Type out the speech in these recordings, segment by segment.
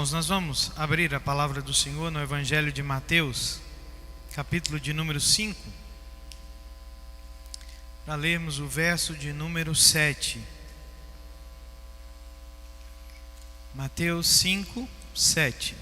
Irmãos, nós vamos abrir a palavra do Senhor no Evangelho de Mateus, capítulo de número 5, para lermos o verso de número 7. Mateus 5, 7.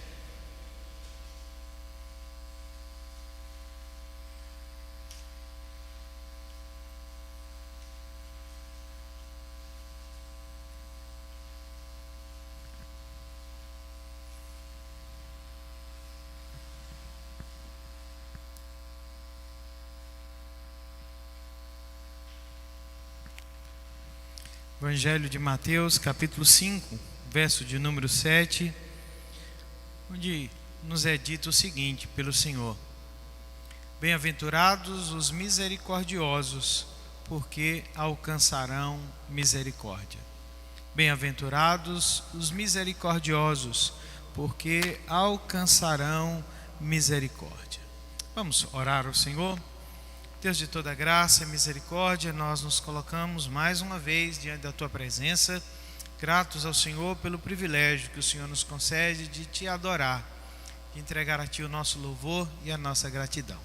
Evangelho de Mateus, capítulo 5, verso de número 7, onde nos é dito o seguinte pelo Senhor: Bem-aventurados os misericordiosos, porque alcançarão misericórdia. Bem-aventurados os misericordiosos, porque alcançarão misericórdia. Vamos orar ao Senhor. Deus de toda graça e misericórdia, nós nos colocamos mais uma vez diante da Tua presença, gratos ao Senhor pelo privilégio que o Senhor nos concede de Te adorar, de entregar a Ti o nosso louvor e a nossa gratidão.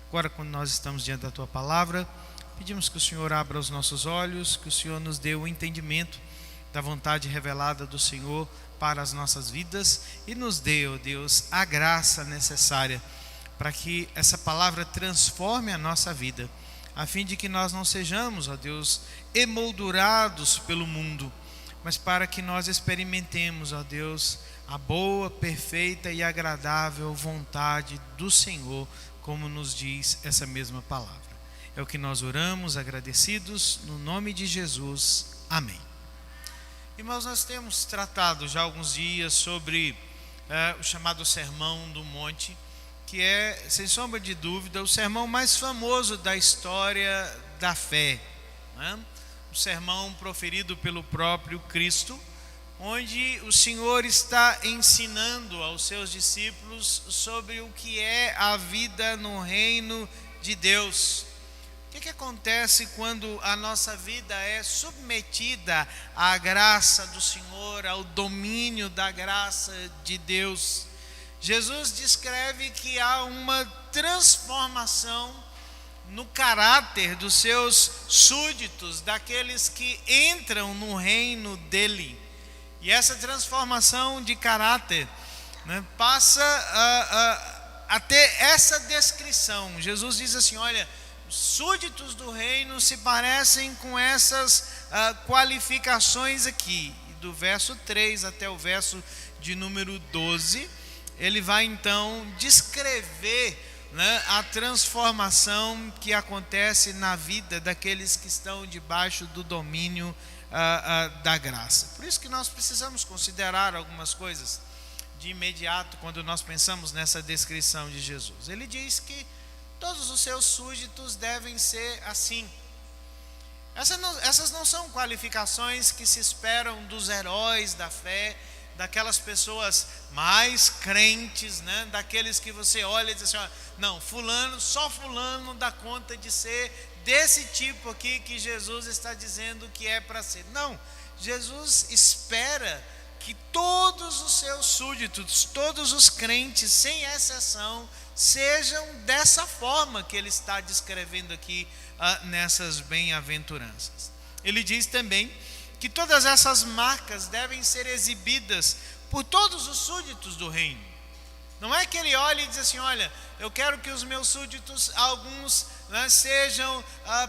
Agora, quando nós estamos diante da Tua palavra, pedimos que o Senhor abra os nossos olhos, que o Senhor nos dê o entendimento da vontade revelada do Senhor para as nossas vidas e nos dê, ó Deus, a graça necessária para que essa palavra transforme a nossa vida, a fim de que nós não sejamos, ó Deus, emoldurados pelo mundo, mas para que nós experimentemos, ó Deus, a boa, perfeita e agradável vontade do Senhor, como nos diz essa mesma palavra. É o que nós oramos, agradecidos, no nome de Jesus. Amém. Irmãos, nós temos tratado já há alguns dias sobre o chamado Sermão do Monte, que é, sem sombra de dúvida, o sermão mais famoso da história da fé, né? O sermão proferido pelo próprio Cristo, onde o Senhor está ensinando aos seus discípulos sobre o que é a vida no reino de Deus. O que acontece quando a nossa vida é submetida à graça do Senhor, ao domínio da graça de Deus? Jesus descreve que há uma transformação no caráter dos seus súditos, daqueles que entram no reino dele. E essa transformação de caráter, né, passa a ter essa descrição. Jesus diz assim: olha, os súditos do reino se parecem com essas qualificações aqui. E do verso 3 até o verso de número 12, ele vai então descrever, né, a transformação que acontece na vida daqueles que estão debaixo do domínio da graça. Por isso que nós precisamos considerar algumas coisas de imediato quando nós pensamos nessa descrição de Jesus. Ele diz que todos os seus súditos devem ser assim. Essas não são qualificações que se esperam dos heróis da fé, daquelas pessoas mais crentes, né? Daqueles que você olha e diz assim: ó, não, fulano, só fulano dá conta de ser desse tipo aqui que Jesus está dizendo que é para ser. Não, Jesus espera que todos os seus súditos, todos os crentes, sem exceção, sejam dessa forma que ele está descrevendo aqui nessas bem-aventuranças. Ele diz também que todas essas marcas devem ser exibidas por todos os súditos do reino. Não é que ele olhe e diz assim: olha, eu quero que os meus súditos, alguns, né, sejam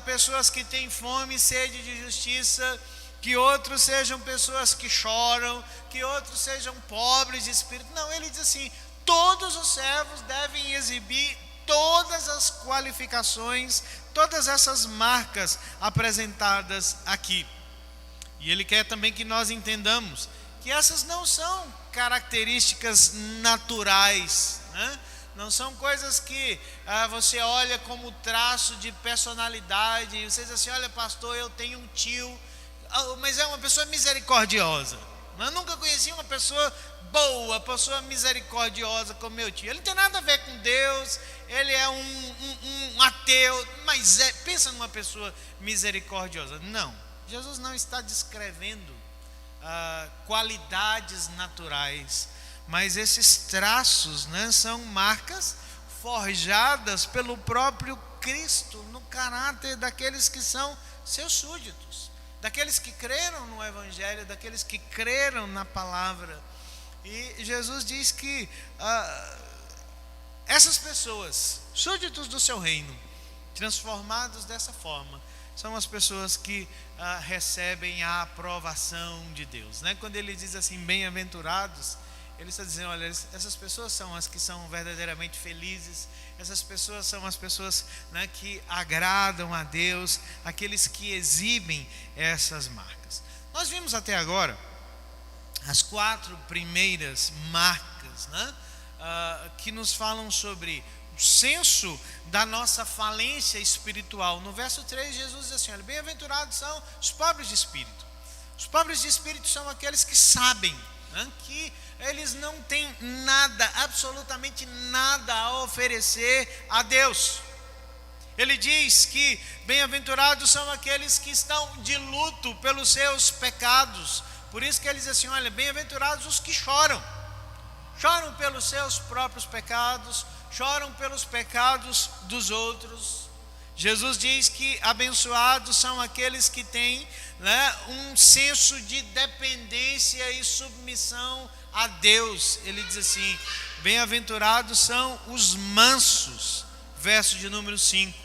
pessoas que têm fome e sede de justiça, que outros sejam pessoas que choram, que outros sejam pobres de espírito. Não, ele diz assim: todos os servos devem exibir todas as qualificações, todas essas marcas apresentadas aqui. E ele quer também que nós entendamos que essas não são características naturais, né? Não são coisas que você olha como traço de personalidade. Você diz assim: olha, pastor, eu tenho um tio, mas é uma pessoa misericordiosa. Eu nunca conheci uma pessoa boa, pessoa misericordiosa como meu tio. Ele não tem nada a ver com Deus, ele é um ateu, mas pensa numa pessoa misericordiosa. Não. Jesus não está descrevendo qualidades naturais, mas esses traços, né, são marcas forjadas pelo próprio Cristo no caráter daqueles que são seus súditos, daqueles que creram no Evangelho, daqueles que creram na palavra. E Jesus diz que essas pessoas, súditos do seu reino, transformados dessa forma, são as pessoas que recebem a aprovação de Deus, né? Quando ele diz assim, bem-aventurados, ele está dizendo, olha, essas pessoas são as que são verdadeiramente felizes, essas pessoas são as pessoas, né, que agradam a Deus, aqueles que exibem essas marcas. Nós vimos até agora as 4 primeiras marcas, né, que nos falam sobre o senso da nossa falência espiritual. No verso 3, Jesus diz assim, olha, bem-aventurados são os pobres de espírito. Os pobres de espírito são aqueles que sabem, né, que eles não têm nada, absolutamente nada a oferecer a Deus. Ele diz que bem-aventurados são aqueles que estão de luto pelos seus pecados. Por isso que ele diz assim, olha, bem-aventurados os que choram. Choram pelos seus próprios pecados, choram pelos pecados dos outros. Jesus diz que abençoados são aqueles que têm, né, um senso de dependência e submissão a Deus. Ele diz assim, bem-aventurados são os mansos, verso de número 5.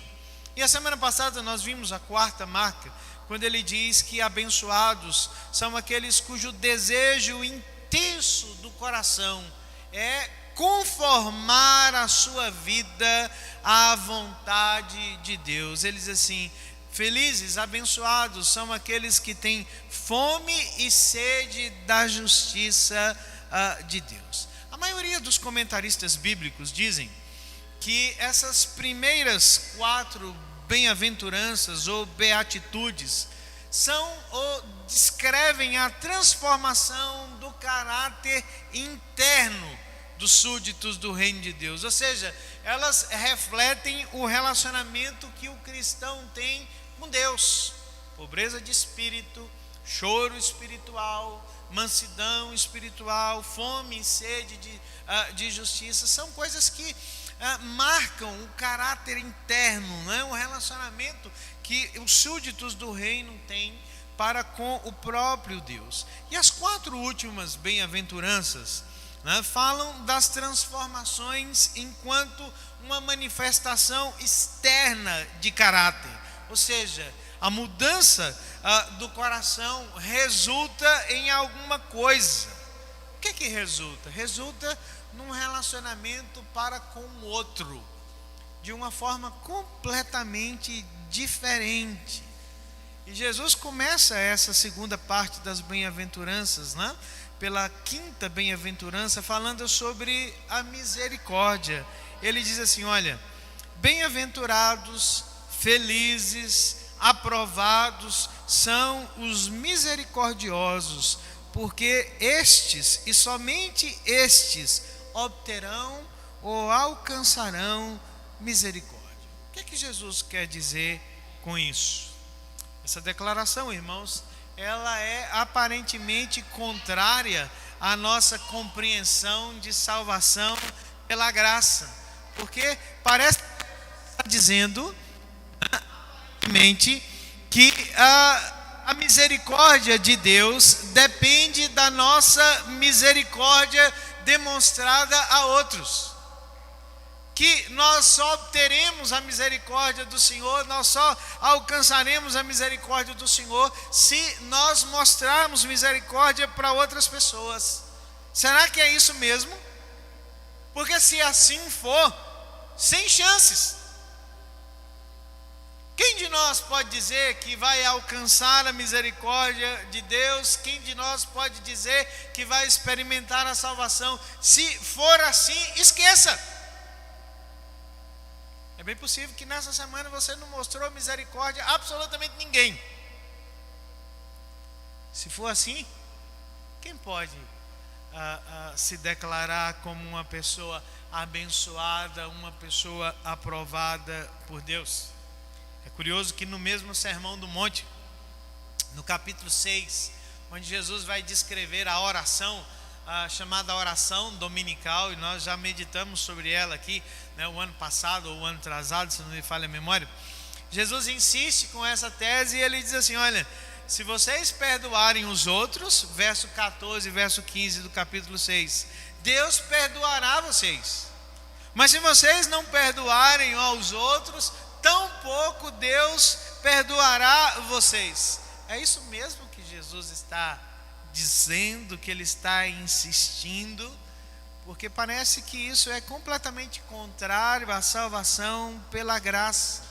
E a semana passada nós vimos a 4ª marca, quando ele diz que abençoados são aqueles cujo desejo intenso do coração é conformar a sua vida à vontade de Deus. Ele diz assim, felizes, abençoados são aqueles que têm fome e sede da justiça de Deus. A maioria dos comentaristas bíblicos dizem que essas primeiras 4 bem-aventuranças ou beatitudes são ou descrevem a transformação do caráter interno dos súditos do reino de Deus. Ou seja, elas refletem o relacionamento que o cristão tem com Deus. Pobreza de espírito, choro espiritual, mansidão espiritual, fome e sede de justiça, são coisas que marcam o caráter interno, né? O relacionamento que os súditos do reino têm para com o próprio Deus. E as 4 últimas bem-aventuranças, né, falam das transformações enquanto uma manifestação externa de caráter, ou seja, a mudança do coração resulta em alguma coisa. O que resulta? Resulta num relacionamento para com o outro, de uma forma completamente diferente. E Jesus começa essa segunda parte das bem-aventuranças, né, pela 5ª bem-aventurança, falando sobre a misericórdia. Ele diz assim, olha, bem-aventurados, felizes, aprovados são os misericordiosos, porque estes, e somente estes, obterão ou alcançarão misericórdia. O que Jesus quer dizer com isso? Essa declaração, irmãos, ela é aparentemente contrária à nossa compreensão de salvação pela graça, porque parece estar dizendo que a misericórdia de Deus depende da nossa misericórdia demonstrada a outros, que nós só obteremos a misericórdia do Senhor, nós só alcançaremos a misericórdia do Senhor se nós mostrarmos misericórdia para outras pessoas. Será que é isso mesmo? Porque se assim for, sem chances. Quem de nós pode dizer que vai alcançar a misericórdia de Deus? Quem de nós pode dizer que vai experimentar a salvação? Se for assim, esqueça. É bem possível que nessa semana você não mostrou misericórdia a absolutamente ninguém. Se for assim, quem pode se declarar como uma pessoa abençoada, uma pessoa aprovada por Deus? É curioso que no mesmo Sermão do Monte, no capítulo 6, onde Jesus vai descrever a oração chamada oração dominical, e nós já meditamos sobre ela aqui, né, o ano passado ou o ano atrasado, se não me falha a memória. Jesus insiste com essa tese e ele diz assim: olha, se vocês perdoarem os outros, verso 14, verso 15 do capítulo 6, Deus perdoará vocês. Mas se vocês não perdoarem aos outros, tampouco Deus perdoará vocês. É isso mesmo que Jesus está dizendo, que ele está insistindo, porque parece que isso é completamente contrário à salvação pela graça.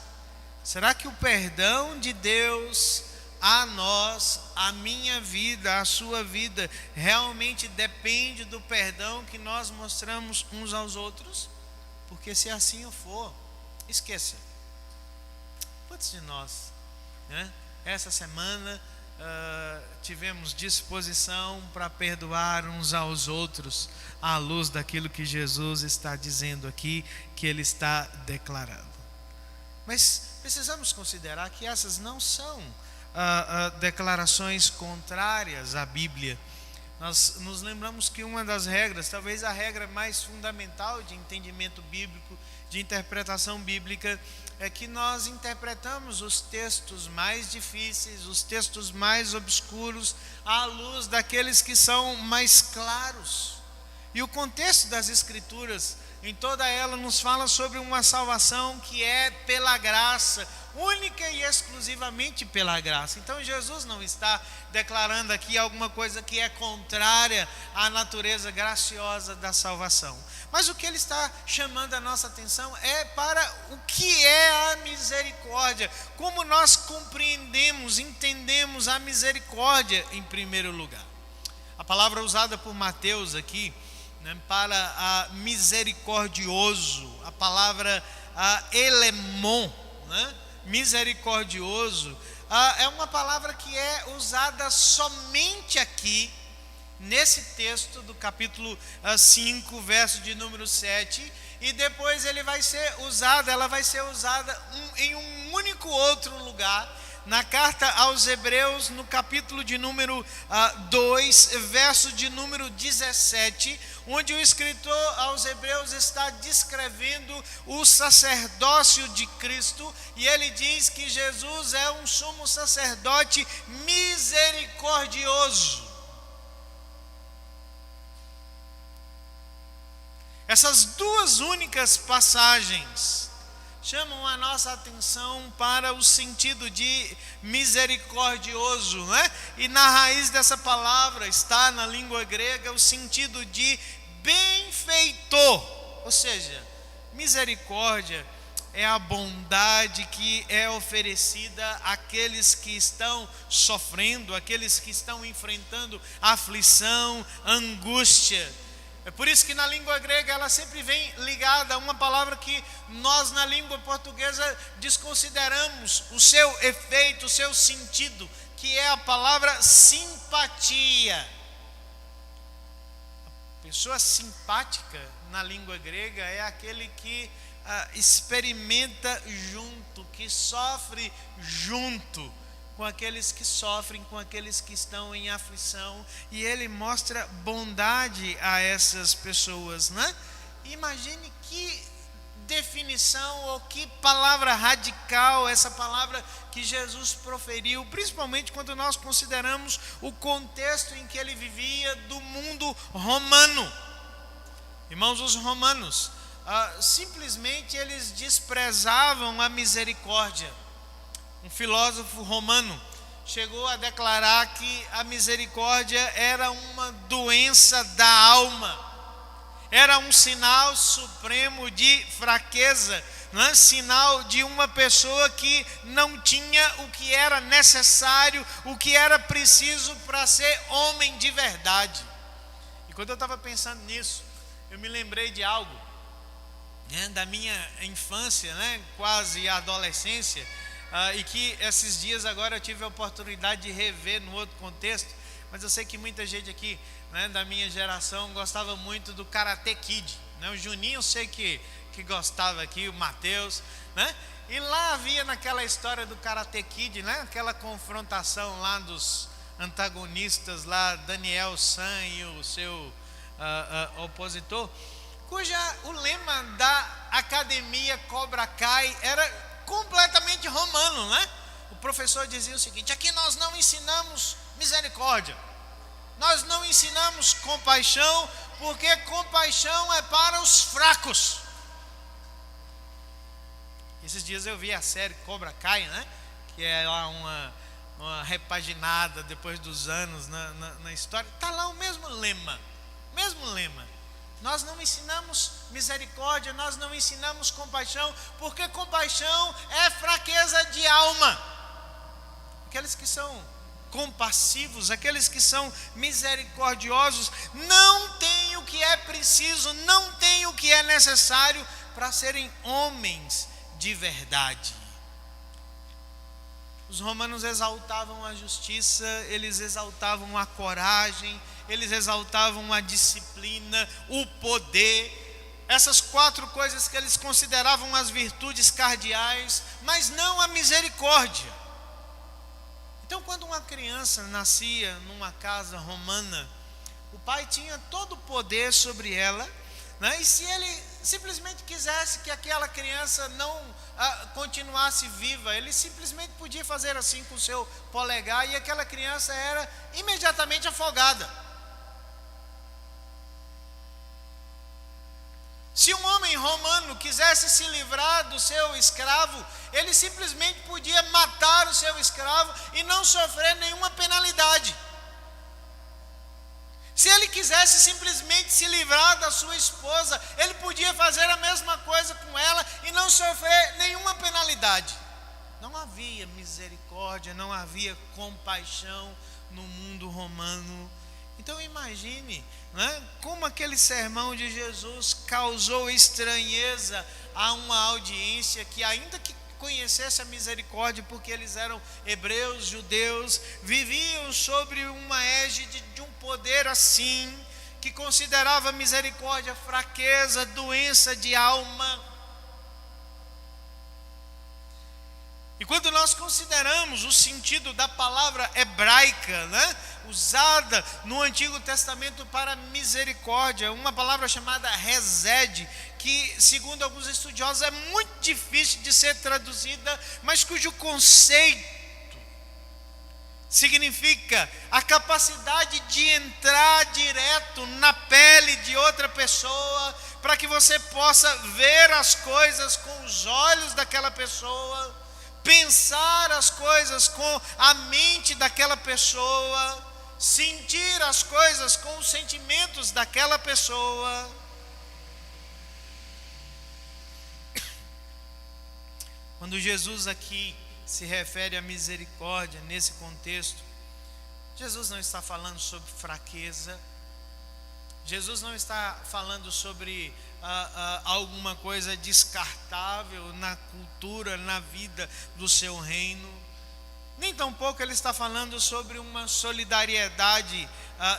Será que o perdão de Deus a nós, a minha vida, a sua vida, realmente depende do perdão que nós mostramos uns aos outros? Porque se assim for, esqueça. Quantos de nós, né, essa semana tivemos disposição para perdoar uns aos outros, à luz daquilo que Jesus está dizendo aqui, que ele está declarando? Mas precisamos considerar que essas não são declarações contrárias à Bíblia. Nós nos lembramos que uma das regras, talvez a regra mais fundamental de entendimento bíblico, de interpretação bíblica, é que nós interpretamos os textos mais difíceis, os textos mais obscuros, à luz daqueles que são mais claros. E o contexto das Escrituras, em toda ela, nos fala sobre uma salvação que é pela graça, única e exclusivamente pela graça. Então Jesus não está declarando aqui alguma coisa que é contrária à natureza graciosa da salvação. Mas o que ele está chamando a nossa atenção é para o que é a misericórdia, como nós compreendemos, entendemos a misericórdia em primeiro lugar. A palavra usada por Mateus aqui, né, para a misericordioso, a palavra elemon, né, misericordioso, é uma palavra que é usada somente aqui, nesse texto do capítulo 5, verso de número 7, e depois ela vai ser usada em um único outro lugar, na carta aos Hebreus, no capítulo de número 2, verso de número 17, onde o escritor aos Hebreus está descrevendo o sacerdócio de Cristo, e ele diz que Jesus é um sumo sacerdote misericordioso. Essas duas únicas passagens chamam a nossa atenção para o sentido de misericordioso, né? E na raiz dessa palavra está, na língua grega, o sentido de benfeitor, ou seja, misericórdia é a bondade que é oferecida àqueles que estão sofrendo, àqueles que estão enfrentando aflição, angústia. É por isso que na língua grega ela sempre vem ligada a uma palavra que nós na língua portuguesa desconsideramos o seu efeito, o seu sentido, que é a palavra simpatia. A pessoa simpática na língua grega é aquele que experimenta junto, que sofre junto com aqueles que sofrem, com aqueles que estão em aflição, e ele mostra bondade a essas pessoas, né? Imagine que definição ou que palavra radical essa palavra que Jesus proferiu, principalmente quando nós consideramos o contexto em que ele vivia do mundo romano. Irmãos, os romanos simplesmente eles desprezavam a misericórdia. Um filósofo romano chegou a declarar que a misericórdia era uma doença da alma, era um sinal supremo de fraqueza, né? Sinal de uma pessoa que não tinha o que era necessário, o que era preciso para ser homem de verdade. E quando eu estava pensando nisso, eu me lembrei de algo, né, da minha infância, né, quase adolescência, e que esses dias agora eu tive a oportunidade de rever no outro contexto, mas eu sei que muita gente aqui, né, da minha geração gostava muito do Karate Kid, né? O Juninho eu sei que gostava aqui, o Mateus, né? E lá havia naquela história do Karate Kid, né, aquela confrontação lá dos antagonistas lá, Daniel San e o seu opositor, o lema da academia Cobra Kai era completamente romano, né? O professor dizia o seguinte: aqui nós não ensinamos misericórdia, nós não ensinamos compaixão, porque compaixão é para os fracos. Esses dias eu vi a série Cobra Kai, né? Que é lá uma repaginada depois dos anos na história. Está lá o mesmo lema. Nós não ensinamos misericórdia, nós não ensinamos compaixão, porque compaixão é fraqueza de alma. Aqueles que são compassivos, aqueles que são misericordiosos, não têm o que é preciso, não têm o que é necessário para serem homens de verdade. Os romanos exaltavam a justiça, eles exaltavam a coragem, eles exaltavam a disciplina, o poder, essas 4 coisas que eles consideravam as virtudes cardeais, mas não a misericórdia. Então, quando uma criança nascia numa casa romana, o pai tinha todo o poder sobre ela, né? E se ele simplesmente quisesse que aquela criança não continuasse viva, ele simplesmente podia fazer assim com o seu polegar e aquela criança era imediatamente afogada. Se um homem romano quisesse se livrar do seu escravo, ele simplesmente podia matar o seu escravo e não sofrer nenhuma penalidade. Se ele quisesse simplesmente se livrar da sua esposa, ele podia fazer a mesma coisa com ela e não sofrer nenhuma penalidade. Não havia misericórdia, não havia compaixão no mundo romano. Então imagine, né, como aquele sermão de Jesus causou estranheza a uma audiência que, ainda que conhecesse a misericórdia, porque eles eram hebreus, judeus, viviam sobre uma égide de um poder assim, que considerava a misericórdia fraqueza, doença de alma. E quando nós consideramos o sentido da palavra hebraica, né, usada no Antigo Testamento para misericórdia, uma palavra chamada hesed, que segundo alguns estudiosos é muito difícil de ser traduzida, mas cujo conceito significa a capacidade de entrar direto na pele de outra pessoa, para que você possa ver as coisas com os olhos daquela pessoa, pensar as coisas com a mente daquela pessoa, sentir as coisas com os sentimentos daquela pessoa. Quando Jesus aqui se refere à misericórdia nesse contexto, Jesus não está falando sobre fraqueza, Jesus não está falando sobre alguma coisa descartável na cultura, na vida do seu reino, nem tampouco ele está falando sobre uma solidariedade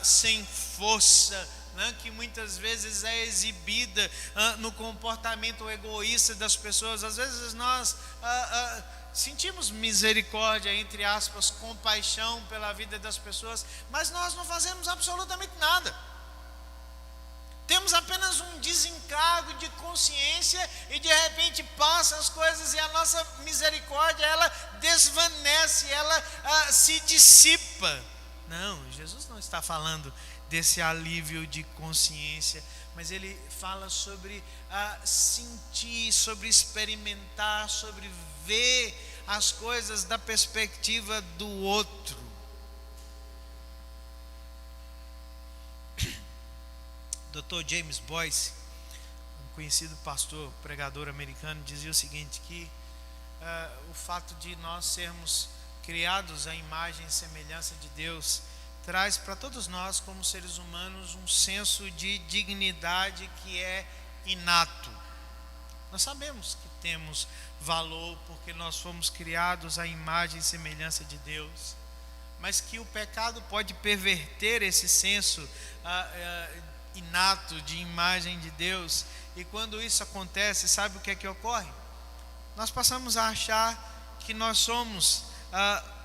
sem força, né, que muitas vezes é exibida no comportamento egoísta das pessoas. Às vezes nós sentimos misericórdia, entre aspas, compaixão pela vida das pessoas, mas nós não fazemos absolutamente nada. Temos apenas um desencargo de consciência e de repente passam as coisas e a nossa misericórdia, ela desvanece, ela se dissipa. Não, Jesus não está falando desse alívio de consciência, mas ele fala sobre sentir, sobre experimentar, sobre ver as coisas da perspectiva do outro. Dr. James Boyce, um conhecido pastor, pregador americano, dizia o seguinte, que o fato de nós sermos criados à imagem e semelhança de Deus traz para todos nós, como seres humanos, um senso de dignidade que é inato. Nós sabemos que temos valor porque nós fomos criados à imagem e semelhança de Deus, mas que o pecado pode perverter esse senso inato de imagem de Deus, e quando isso acontece, sabe o que é que ocorre? Nós passamos a achar que nós somos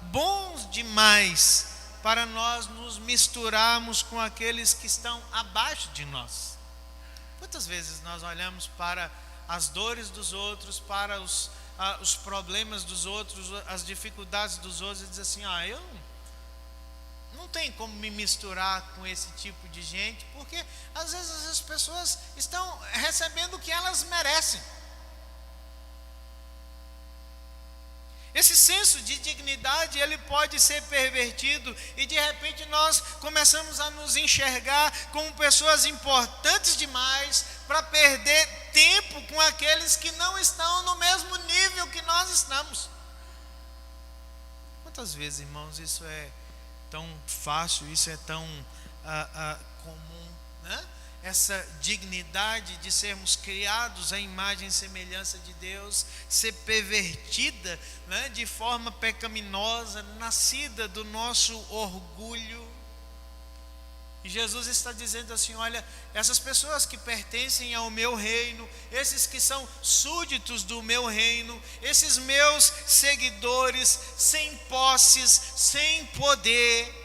bons demais para nós nos misturarmos com aqueles que estão abaixo de nós. Quantas vezes nós olhamos para as dores dos outros, para os problemas dos outros, as dificuldades dos outros, e diz assim: eu não tenho como me misturar com esse tipo de gente, porque às vezes as pessoas estão recebendo o que elas merecem. Esse senso de dignidade, ele pode ser pervertido, e de repente nós começamos a nos enxergar como pessoas importantes demais para perder tempo com aqueles que não estão no mesmo nível que nós estamos. Quantas vezes, irmãos, isso é tão fácil, isso é tão comum, né? Essa dignidade de sermos criados à imagem e semelhança de Deus ser pervertida, né, de forma pecaminosa, nascida do nosso orgulho. E Jesus está dizendo assim: olha, essas pessoas que pertencem ao meu reino, esses que são súditos do meu reino, esses meus seguidores, sem posses, sem poder,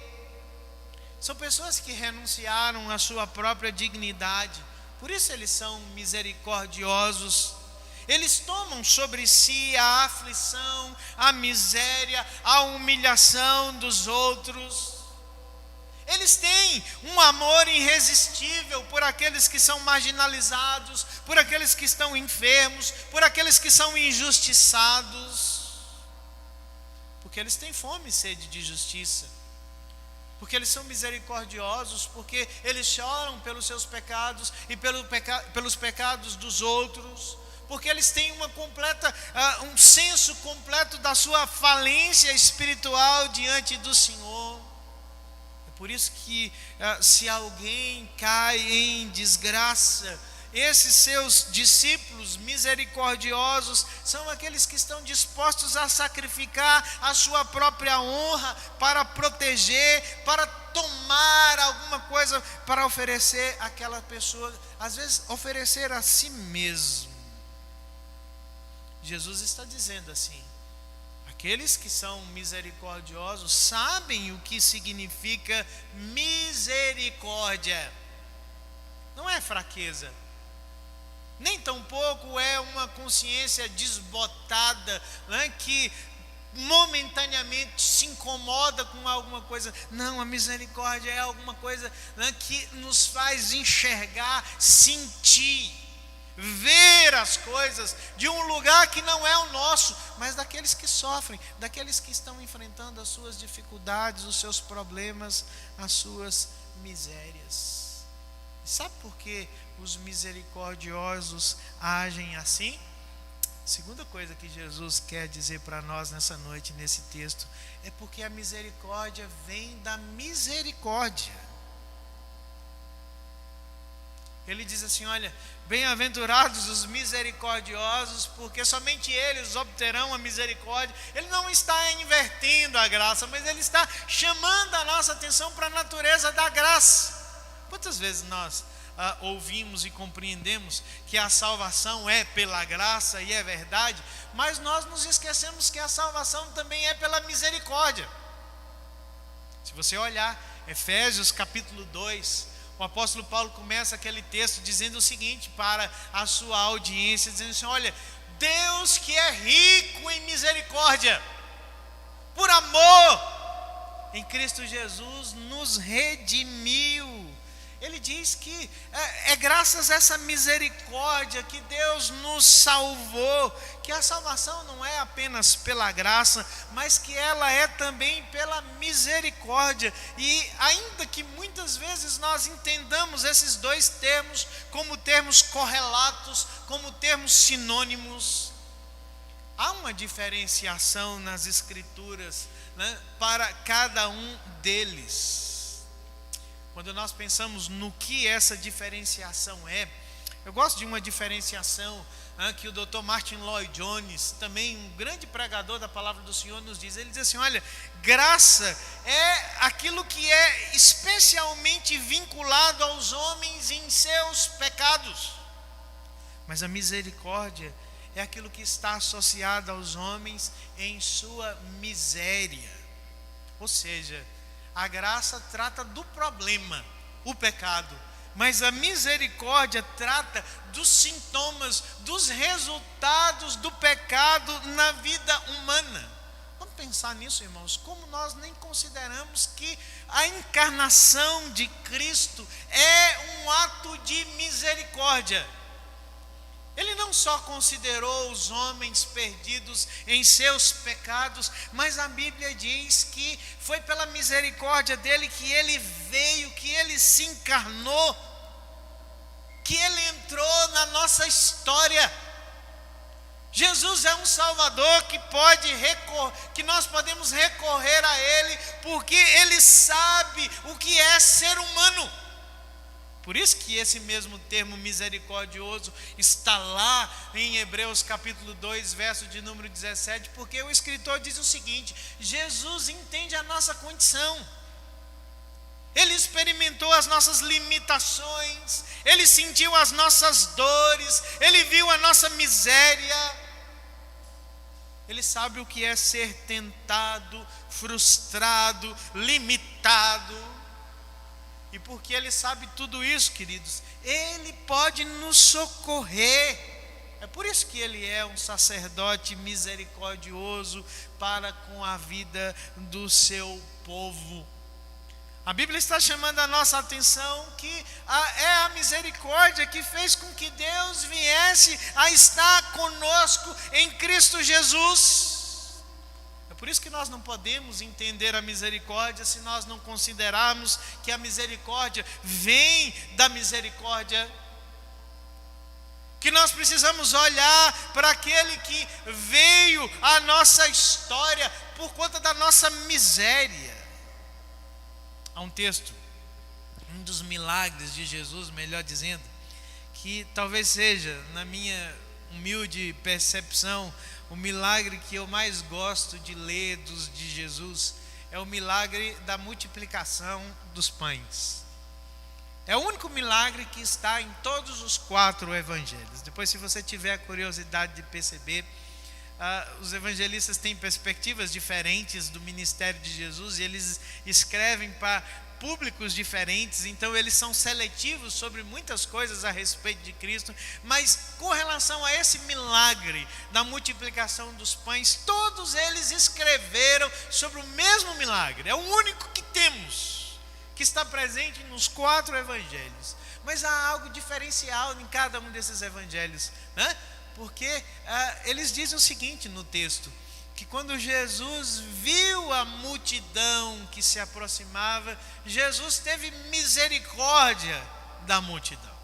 são pessoas que renunciaram à sua própria dignidade. Por isso eles são misericordiosos. Eles tomam sobre si a aflição, a miséria, a humilhação dos outros. Eles têm um amor irresistível por aqueles que são marginalizados, por aqueles que estão enfermos, por aqueles que são injustiçados. Porque eles têm fome e sede de justiça. Porque eles são misericordiosos, porque eles choram pelos seus pecados e pelos pecados dos outros, porque eles têm um senso completo da sua falência espiritual diante do Senhor. É por isso que se alguém cai em desgraça, esses seus discípulos misericordiosos são aqueles que estão dispostos a sacrificar a sua própria honra para proteger, para tomar alguma coisa, para oferecer àquela pessoa, às vezes oferecer a si mesmo. Jesus está dizendo assim: aqueles que são misericordiosos sabem o que significa misericórdia. Não é fraqueza, nem tampouco é uma consciência desbotada, né, que momentaneamente se incomoda com alguma coisa. Não, a misericórdia é alguma coisa, né, que nos faz enxergar, sentir, ver as coisas de um lugar que não é o nosso, mas daqueles que sofrem, daqueles que estão enfrentando as suas dificuldades, os seus problemas, as suas misérias. Sabe por que os misericordiosos agem assim? Segunda coisa que Jesus quer dizer para nós nessa noite, nesse texto, é porque a misericórdia vem da misericórdia. Ele diz assim: olha, bem-aventurados os misericordiosos, porque somente eles obterão a misericórdia. Ele não está invertendo a graça, mas ele está chamando a nossa atenção para a natureza da graça. Quantas vezes nós ouvimos e compreendemos que a salvação é pela graça, e é verdade, mas nós nos esquecemos que a salvação também é pela misericórdia. Se você olhar Efésios capítulo 2, o apóstolo Paulo começa aquele texto dizendo o seguinte para a sua audiência, dizendo assim: olha, Deus que é rico em misericórdia, por amor, em Cristo Jesus nos redimiu. Ele diz que é graças a essa misericórdia que Deus nos salvou, que a salvação não é apenas pela graça, mas que ela é também pela misericórdia. E ainda que muitas vezes nós entendamos esses dois termos como termos correlatos, como termos sinônimos, há uma diferenciação nas Escrituras, né, para cada um deles. Quando nós pensamos no que essa diferenciação é, eu gosto de uma diferenciação que o Dr. Martin Lloyd Jones, também um grande pregador da palavra do Senhor, nos diz. Ele diz assim: olha, graça é aquilo que é especialmente vinculado aos homens em seus pecados, mas a misericórdia é aquilo que está associado aos homens em sua miséria. Ou seja, A graça trata do problema, o pecado, mas a misericórdia trata dos sintomas, dos resultados do pecado na vida humana. Vamos pensar nisso, irmãos, como nós nem consideramos que a encarnação de Cristo é um ato de misericórdia. Ele não só considerou os homens perdidos em seus pecados, mas a Bíblia diz que foi pela misericórdia dele que ele veio, que ele se encarnou, que ele entrou na nossa história. Jesus é um Salvador que nós podemos recorrer a Ele, porque Ele sabe o que é ser humano. Por isso que esse mesmo termo misericordioso está lá em Hebreus capítulo 2, verso de número 17, porque o escritor diz o seguinte: Jesus entende a nossa condição. Ele experimentou as nossas limitações, Ele sentiu as nossas dores, Ele viu a nossa miséria. Ele sabe o que é ser tentado, frustrado, limitado. E porque Ele sabe tudo isso, queridos, Ele pode nos socorrer. É por isso que Ele é um sacerdote misericordioso para com a vida do seu povo. A Bíblia está chamando a nossa atenção que é a misericórdia que fez com que Deus viesse a estar conosco em Cristo Jesus. É por isso que nós não podemos entender a misericórdia se nós não considerarmos que a misericórdia vem da misericórdia. Que nós precisamos olhar para aquele que veio à nossa história por conta da nossa miséria. Há um texto, um dos milagres de Jesus, melhor dizendo, que talvez seja, na minha humilde percepção, o milagre que eu mais gosto de ler de Jesus, é o milagre da multiplicação dos pães. É o único milagre que está em todos os 4 evangelhos. Depois, se você tiver a curiosidade de perceber, os evangelistas têm perspectivas diferentes do ministério de Jesus e eles escrevem para públicos diferentes, então eles são seletivos sobre muitas coisas a respeito de Cristo, mas com relação a esse milagre da multiplicação dos pães, todos eles escreveram sobre o mesmo milagre. É o único que temos, que está presente nos 4 evangelhos, mas há algo diferencial em cada um desses evangelhos, né? Porque eles dizem o seguinte no texto, que quando Jesus viu a multidão que se aproximava, Jesus teve misericórdia da multidão.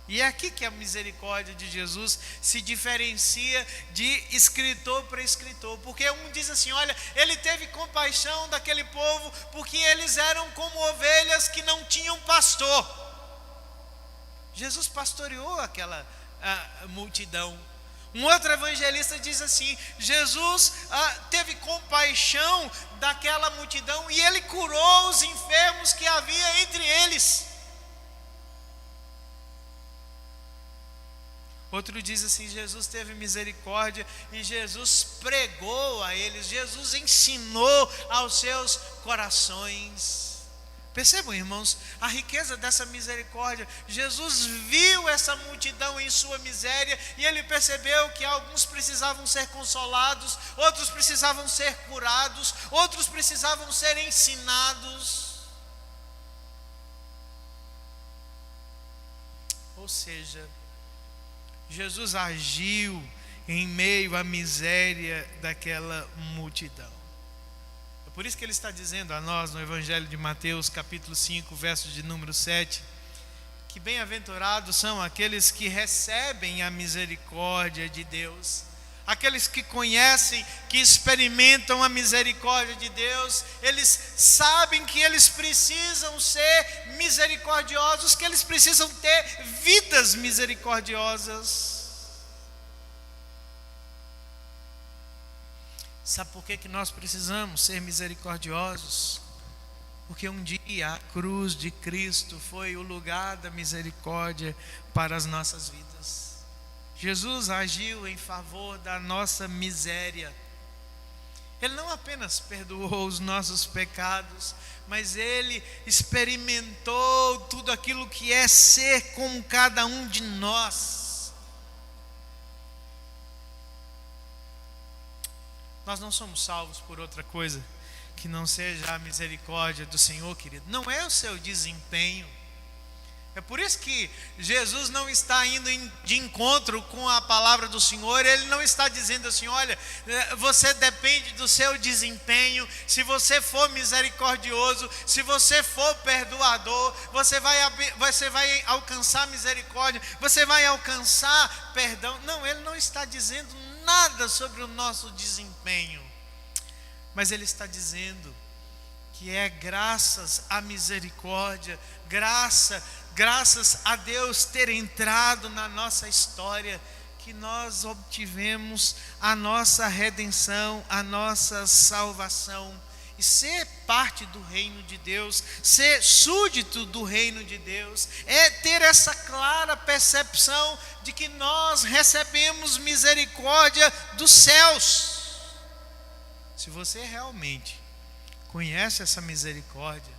E é aqui que a misericórdia de Jesus se diferencia de escritor para escritor, porque um diz assim: olha, ele teve compaixão daquele povo porque eles eram como ovelhas que não tinham pastor. Jesus pastoreou aquela multidão. Um outro evangelista diz assim: Jesus teve compaixão daquela multidão e ele curou os enfermos que havia entre eles. Outro diz assim: Jesus teve misericórdia e Jesus pregou a eles, Jesus ensinou aos seus corações. Percebam, irmãos, a riqueza dessa misericórdia. Jesus viu essa multidão em sua miséria e ele percebeu que alguns precisavam ser consolados, outros precisavam ser curados, outros precisavam ser ensinados. Ou seja, Jesus agiu em meio à miséria daquela multidão. Por isso que ele está dizendo a nós no Evangelho de Mateus capítulo 5, verso de número 7, que bem-aventurados são aqueles que recebem a misericórdia de Deus, aqueles que conhecem, que experimentam a misericórdia de Deus. Eles sabem que eles precisam ser misericordiosos, que eles precisam ter vidas misericordiosas. Sabe por que nós precisamos ser misericordiosos? Porque um dia a cruz de Cristo foi o lugar da misericórdia para as nossas vidas. Jesus agiu em favor da nossa miséria. Ele não apenas perdoou os nossos pecados, mas Ele experimentou tudo aquilo que é ser como cada um de nós. Nós não somos salvos por outra coisa que não seja a misericórdia do Senhor, querido. Não é o seu desempenho. É por isso que Jesus não está indo de encontro com a palavra do Senhor. Ele não está dizendo assim: olha, você depende do seu desempenho. Se você for misericordioso, se você for perdoador, você vai alcançar misericórdia, você vai alcançar perdão. Não, Ele não está dizendo nada sobre o nosso desempenho, mas Ele está dizendo que é graças à misericórdia, graças a Deus ter entrado na nossa história, que nós obtivemos a nossa redenção, a nossa salvação. E ser parte do reino de Deus, ser súdito do reino de Deus, é ter essa clara percepção de que nós recebemos misericórdia dos céus. Se você realmente conhece essa misericórdia,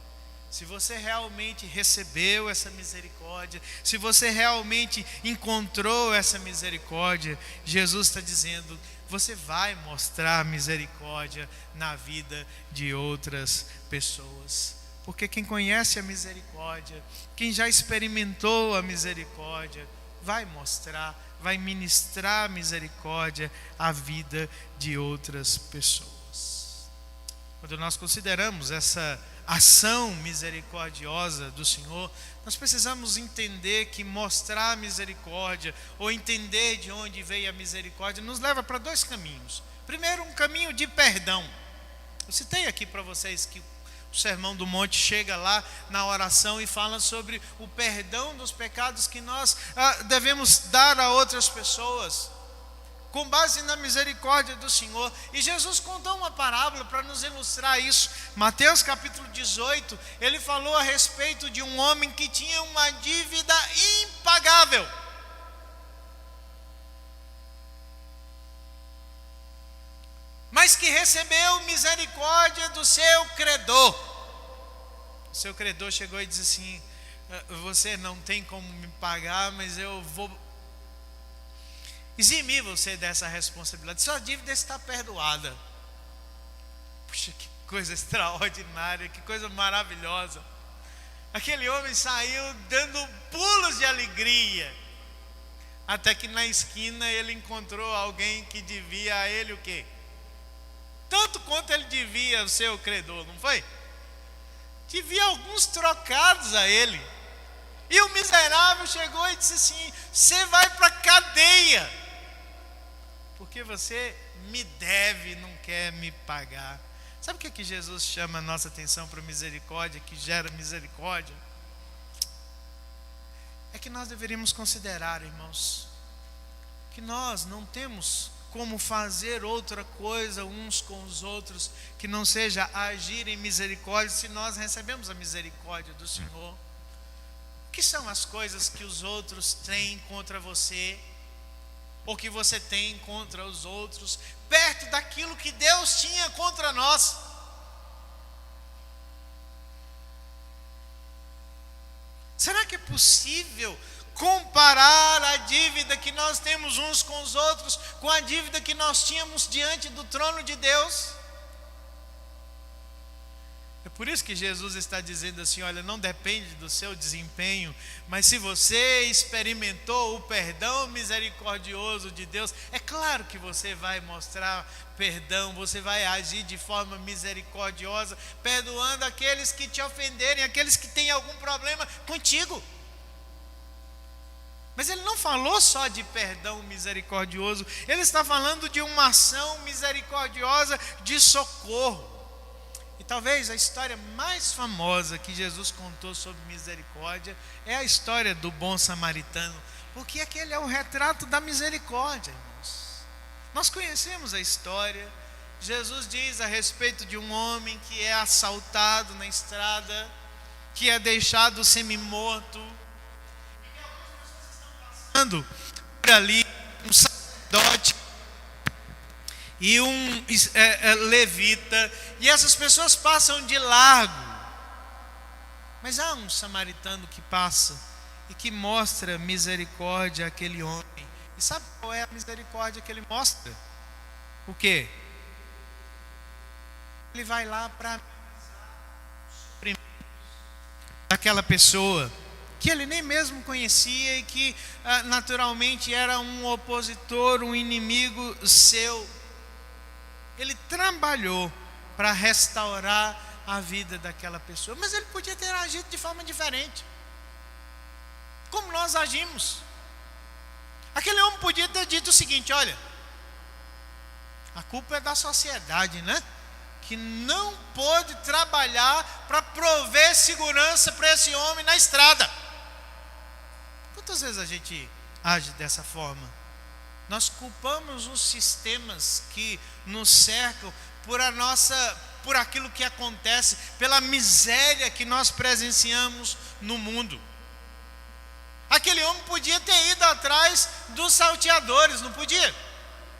se você realmente recebeu essa misericórdia, se você realmente encontrou essa misericórdia, Jesus está dizendo: você vai mostrar misericórdia na vida de outras pessoas. Porque quem conhece a misericórdia, quem já experimentou a misericórdia, vai mostrar, vai ministrar misericórdia à vida de outras pessoas. Quando nós consideramos essa ação misericordiosa do Senhor, nós precisamos entender que mostrar misericórdia, ou entender de onde veio a misericórdia, nos leva para dois caminhos. Primeiro, um caminho de perdão. Eu citei aqui para vocês que o Sermão do Monte chega lá na oração e fala sobre o perdão dos pecados que nós devemos dar a outras pessoas, com base na misericórdia do Senhor. E Jesus contou uma parábola para nos ilustrar isso. Mateus capítulo 18, ele falou a respeito de um homem que tinha uma dívida impagável. Mas que recebeu misericórdia do seu credor. O seu credor chegou e disse assim: você não tem como me pagar, mas eu vou eximir você dessa responsabilidade. Sua dívida está perdoada. Puxa, que coisa extraordinária, que coisa maravilhosa. Aquele homem saiu dando pulos de alegria, até que na esquina ele encontrou alguém que devia a ele o quê? Tanto quanto ele devia ao seu credor, não foi? Devia alguns trocados a ele. E o miserável chegou e disse assim: você vai para a cadeia, porque você me deve e não quer me pagar. Sabe o que Jesus chama a nossa atenção para a misericórdia, que gera misericórdia? É que nós deveríamos considerar, irmãos, que nós não temos como fazer outra coisa uns com os outros que não seja agir em misericórdia, se nós recebemos a misericórdia do Senhor. O que são as coisas que os outros têm contra você, ou que você tem contra os outros, perto daquilo que Deus tinha contra nós? Será que é possível comparar a dívida que nós temos uns com os outros com a dívida que nós tínhamos diante do trono de Deus? É por isso que Jesus está dizendo assim: olha, não depende do seu desempenho, mas se você experimentou o perdão misericordioso de Deus, é claro que você vai mostrar perdão, você vai agir de forma misericordiosa, perdoando aqueles que te ofenderem, aqueles que têm algum problema contigo. Mas ele não falou só de perdão misericordioso, ele está falando de uma ação misericordiosa de socorro. E talvez a história mais famosa que Jesus contou sobre misericórdia é a história do bom samaritano, porque aquele é o retrato da misericórdia, irmãos. Nós conhecemos a história. Jesus diz a respeito de um homem que é assaltado na estrada, que é deixado semi-morto, por ali um sacerdote, e um levita, e essas pessoas passam de largo. Mas há um samaritano que passa e que mostra misericórdia àquele homem. E sabe qual é a misericórdia que ele mostra? O quê? Ele vai lá para daquela pessoa que ele nem mesmo conhecia e que naturalmente era um opositor, um inimigo seu. Ele trabalhou para restaurar a vida daquela pessoa, mas ele podia ter agido de forma diferente, como nós agimos. Aquele homem podia ter dito o seguinte: olha, a culpa é da sociedade, né? Que não pôde trabalhar para prover segurança para esse homem na estrada. Quantas vezes a gente age dessa forma? Nós culpamos os sistemas que nos cercam por aquilo que acontece, pela miséria que nós presenciamos no mundo. Aquele homem podia ter ido atrás dos salteadores, não podia?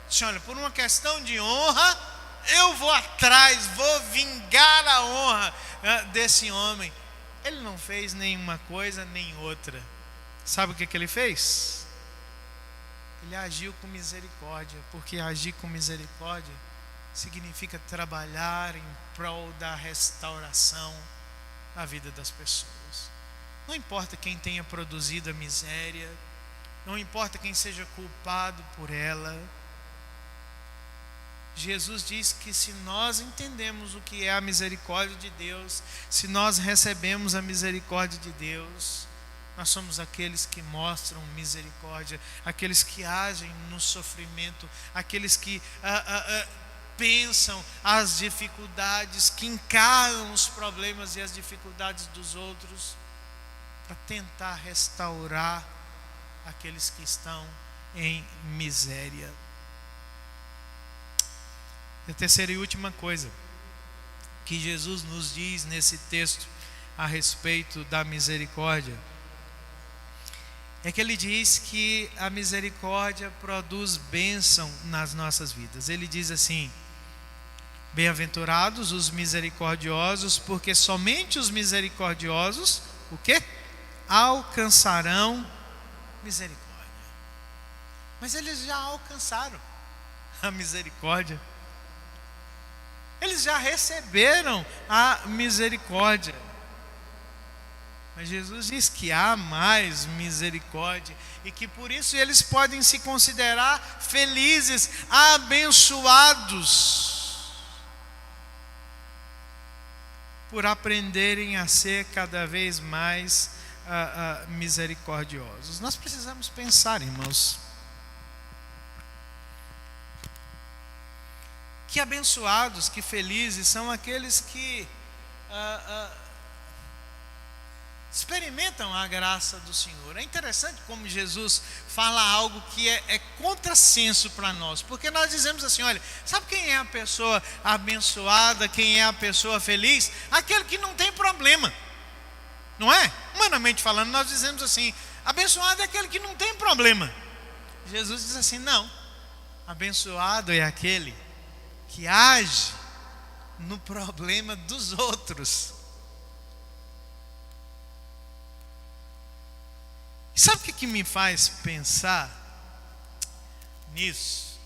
Disse: olha, por uma questão de honra, eu vou atrás, vou vingar a honra desse homem. Ele não fez nenhuma coisa nem outra. Sabe o que ele fez? Ele agiu com misericórdia, porque agir com misericórdia significa trabalhar em prol da restauração da vida das pessoas. Não importa quem tenha produzido a miséria, não importa quem seja culpado por ela. Jesus diz que se nós entendemos o que é a misericórdia de Deus, se nós recebemos a misericórdia de Deus, nós somos aqueles que mostram misericórdia, aqueles que agem no sofrimento, aqueles que pensam as dificuldades, que encaram os problemas e as dificuldades dos outros, para tentar restaurar aqueles que estão em miséria. A terceira e última coisa que Jesus nos diz nesse texto a respeito da misericórdia é que ele diz que a misericórdia produz bênção nas nossas vidas. Ele diz assim: bem-aventurados os misericordiosos, porque somente os misericordiosos, o quê? Alcançarão misericórdia. Mas eles já alcançaram a misericórdia. Eles já receberam a misericórdia. Mas Jesus diz que há mais misericórdia e que por isso eles podem se considerar felizes, abençoados, por aprenderem a ser cada vez mais misericordiosos. Nós precisamos pensar, irmãos, que abençoados, que felizes são aqueles que experimentam a graça do Senhor. É interessante como Jesus fala algo que é contrassenso para nós, porque nós dizemos assim: olha, sabe quem é a pessoa abençoada, quem é a pessoa feliz? Aquele que não tem problema, não é? Humanamente falando, nós dizemos assim: abençoado é aquele que não tem problema. Jesus diz assim: não, abençoado é aquele que age no problema dos outros. E sabe o que me faz pensar nisso?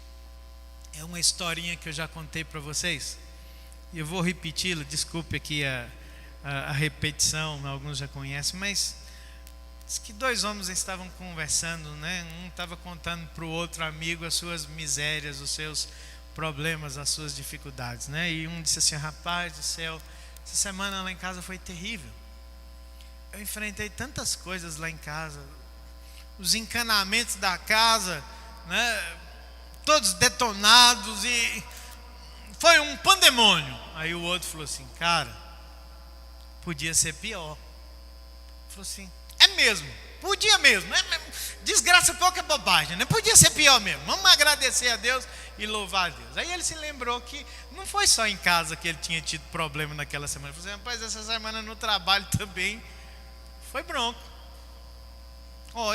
É uma historinha que eu já contei para vocês, e eu vou repeti-la. Desculpe aqui a repetição, alguns já conhecem, mas diz que dois homens estavam conversando, né? Um estava contando para o outro amigo as suas misérias, os seus problemas, as suas dificuldades, né? E um disse assim: rapaz do céu, essa semana lá em casa foi terrível. Eu enfrentei tantas coisas lá em casa, os encanamentos da casa, né? Todos detonados, e foi um pandemônio. Aí o outro falou assim: cara, podia ser pior. Falou assim: é mesmo, podia mesmo, desgraça pouca é bobagem, né? Podia ser pior mesmo. Vamos agradecer a Deus e louvar a Deus. Aí ele se lembrou que não foi só em casa que ele tinha tido problema naquela semana. Ele falou assim: rapaz, essa semana no trabalho também foi bronco.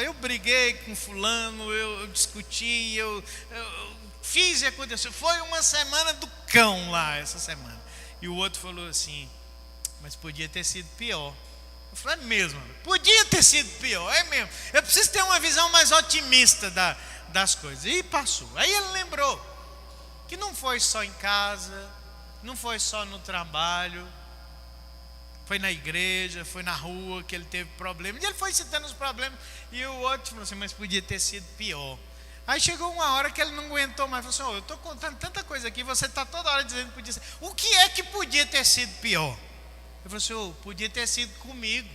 Eu briguei com fulano, eu discuti, eu fiz e aconteceu. Foi uma semana do cão lá, essa semana. E o outro falou assim, mas podia ter sido pior. Eu falei, é mesmo, podia ter sido pior, é mesmo. Eu preciso ter uma visão mais otimista das coisas. E passou. Aí ele lembrou que não foi só em casa, não foi só no trabalho, foi na igreja, foi na rua que ele teve problemas. E ele foi citando os problemas. E o outro falou assim, mas podia ter sido pior. Aí chegou uma hora que ele não aguentou mais. Falou assim, eu estou contando tanta coisa aqui, você está toda hora dizendo que podia ser. O que é que podia ter sido pior? Eu falei assim, podia ter sido comigo.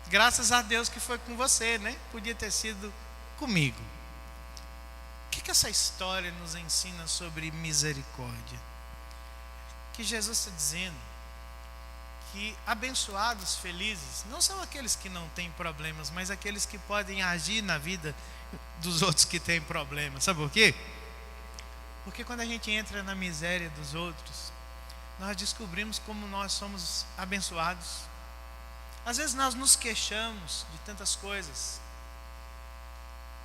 Graças a Deus que foi com você, né? Podia ter sido comigo. O que essa história nos ensina sobre misericórdia? Que Jesus está dizendo que abençoados, felizes, não são aqueles que não têm problemas, mas aqueles que podem agir na vida dos outros que têm problemas. Sabe por quê? Porque quando a gente entra na miséria dos outros, nós descobrimos como nós somos abençoados. Às vezes nós nos queixamos de tantas coisas,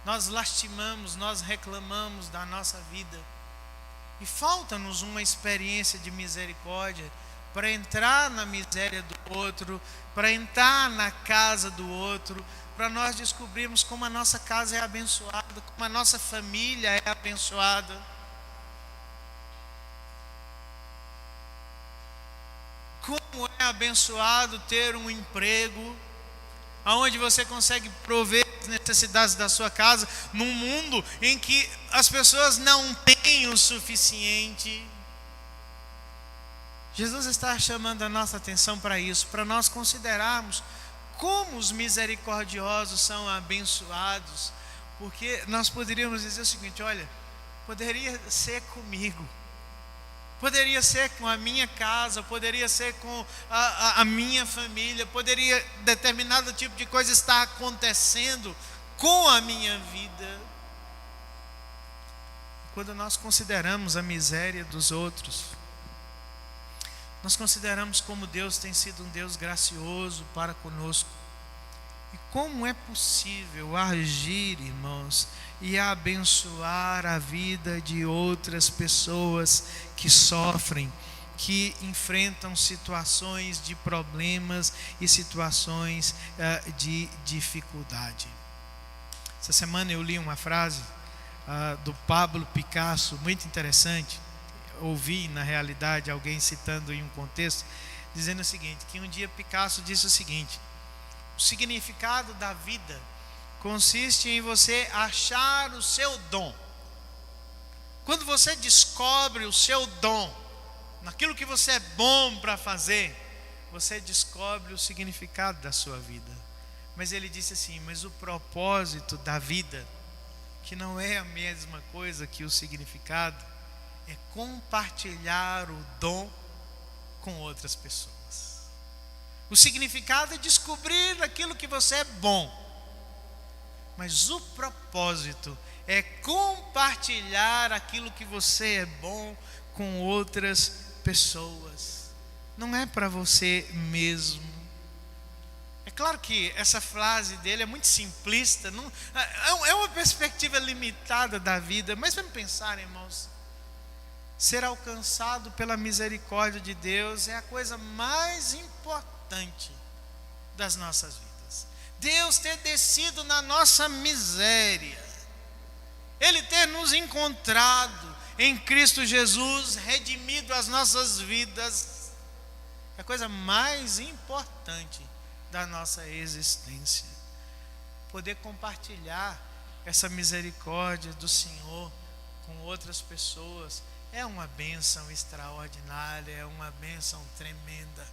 nós lastimamos, nós reclamamos da nossa vida, e falta-nos uma experiência de misericórdia para entrar na miséria do outro, para entrar na casa do outro, para nós descobrirmos como a nossa casa é abençoada, como a nossa família é abençoada. Como é abençoado ter um emprego onde você consegue prover as necessidades da sua casa, num mundo em que as pessoas não têm o suficiente. Jesus está chamando a nossa atenção para isso, para nós considerarmos como os misericordiosos são abençoados, porque nós poderíamos dizer o seguinte: olha, poderia ser comigo, poderia ser com a minha casa, poderia ser com a minha família, poderia determinado tipo de coisa estar acontecendo com a minha vida. Quando nós consideramos a miséria dos outros, nós consideramos como Deus tem sido um Deus gracioso para conosco. E como é possível agir, irmãos, e abençoar a vida de outras pessoas que sofrem, que enfrentam situações de problemas e situações de dificuldade. Essa semana eu li uma frase do Pablo Picasso, muito interessante. Ouvi, na realidade, alguém citando em um contexto, dizendo o seguinte, que um dia Picasso disse o seguinte: o significado da vida consiste em você achar o seu dom. Quando você descobre o seu dom, naquilo que você é bom para fazer, você descobre o significado da sua vida. Mas ele disse assim, mas o propósito da vida, que não é a mesma coisa que o significado, é compartilhar o dom com outras pessoas. O significado é descobrir aquilo que você é bom, mas o propósito é compartilhar aquilo que você é bom com outras pessoas. Não é para você mesmo. É claro que essa frase dele é muito simplista, é uma perspectiva limitada da vida, mas vamos pensar, irmãos, ser alcançado pela misericórdia de Deus é a coisa mais importante das nossas vidas. Deus ter descido na nossa miséria, Ele ter nos encontrado em Cristo Jesus, redimido as nossas vidas, é a coisa mais importante da nossa existência. Poder compartilhar essa misericórdia do Senhor com outras pessoas é uma bênção extraordinária, é uma bênção tremenda.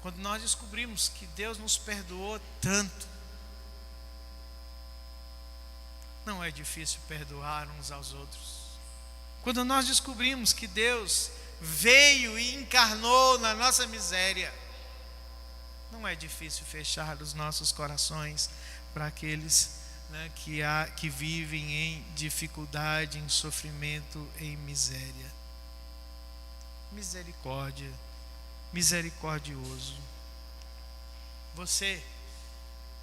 Quando nós descobrimos que Deus nos perdoou tanto, não é difícil perdoar uns aos outros. Quando nós descobrimos que Deus veio e encarnou na nossa miséria, não é difícil fechar os nossos corações para aqueles que vivem em dificuldade, em sofrimento, em miséria. Misericórdia, misericordioso. Você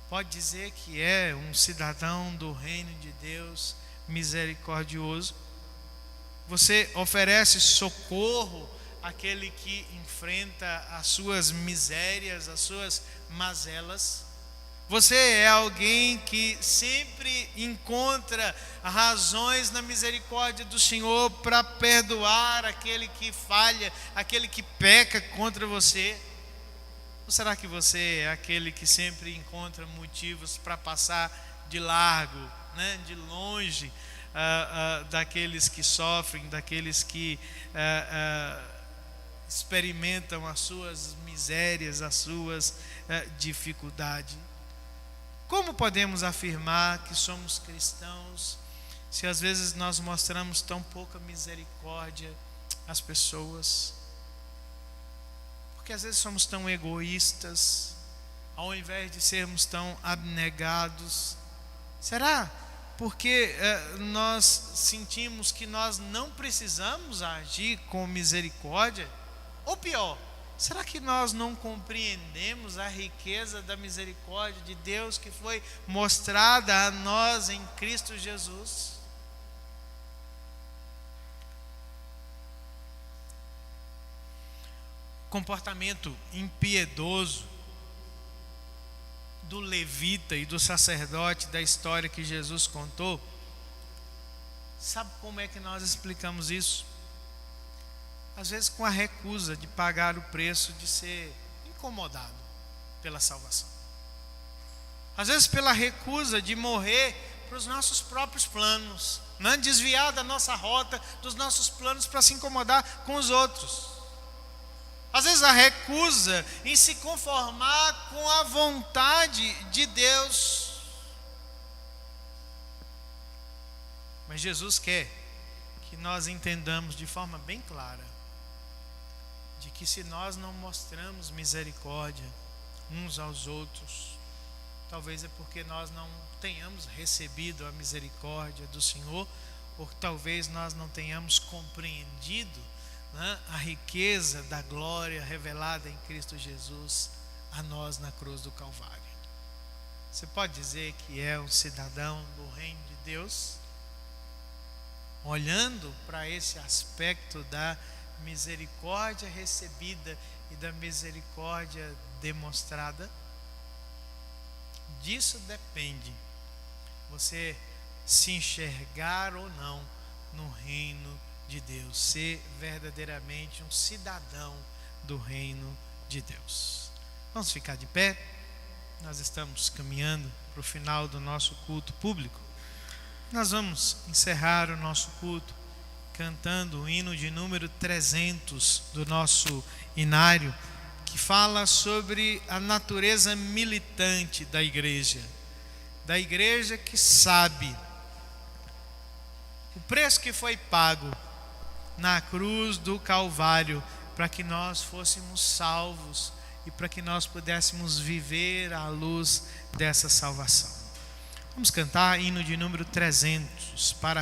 pode dizer que é um cidadão do reino de Deus misericordioso? Você oferece socorro àquele que enfrenta as suas misérias, as suas mazelas? Você é alguém que sempre encontra razões na misericórdia do Senhor para perdoar aquele que falha, aquele que peca contra você? Ou será que você é aquele que sempre encontra motivos para passar de largo, né, de longe daqueles que sofrem, daqueles que experimentam as suas misérias, as suas dificuldades? Como podemos afirmar que somos cristãos se às vezes nós mostramos tão pouca misericórdia às pessoas? Porque às vezes somos tão egoístas, ao invés de sermos tão abnegados. Será porque nós sentimos que nós não precisamos agir com misericórdia? Ou pior, será que nós não compreendemos a riqueza da misericórdia de Deus que foi mostrada a nós em Cristo Jesus? O comportamento impiedoso do levita e do sacerdote da história que Jesus contou, sabe como é que nós explicamos isso? Às vezes com a recusa de pagar o preço de ser incomodado pela salvação. Às vezes pela recusa de morrer para os nossos próprios planos, não desviar da nossa rota, dos nossos planos para se incomodar com os outros. Às vezes a recusa em se conformar com a vontade de Deus. Mas Jesus quer que nós entendamos de forma bem clara de que se nós não mostramos misericórdia uns aos outros, talvez é porque nós não tenhamos recebido a misericórdia do Senhor, ou talvez nós não tenhamos compreendido, né, a riqueza da glória revelada em Cristo Jesus a nós na cruz do Calvário. Você pode dizer que é um cidadão do reino de Deus, olhando para esse aspecto da misericórdia recebida e da misericórdia demonstrada? Disso depende você se enxergar ou não no reino de Deus, ser verdadeiramente um cidadão do reino de Deus. Vamos ficar de pé. Nós estamos caminhando para o final do nosso culto público. Nós vamos encerrar o nosso culto cantando o hino de número 300 do nosso inário, que fala sobre a natureza militante da igreja que sabe o preço que foi pago na cruz do Calvário para que nós fôssemos salvos e para que nós pudéssemos viver à luz dessa salvação. Vamos cantar hino de número 300 para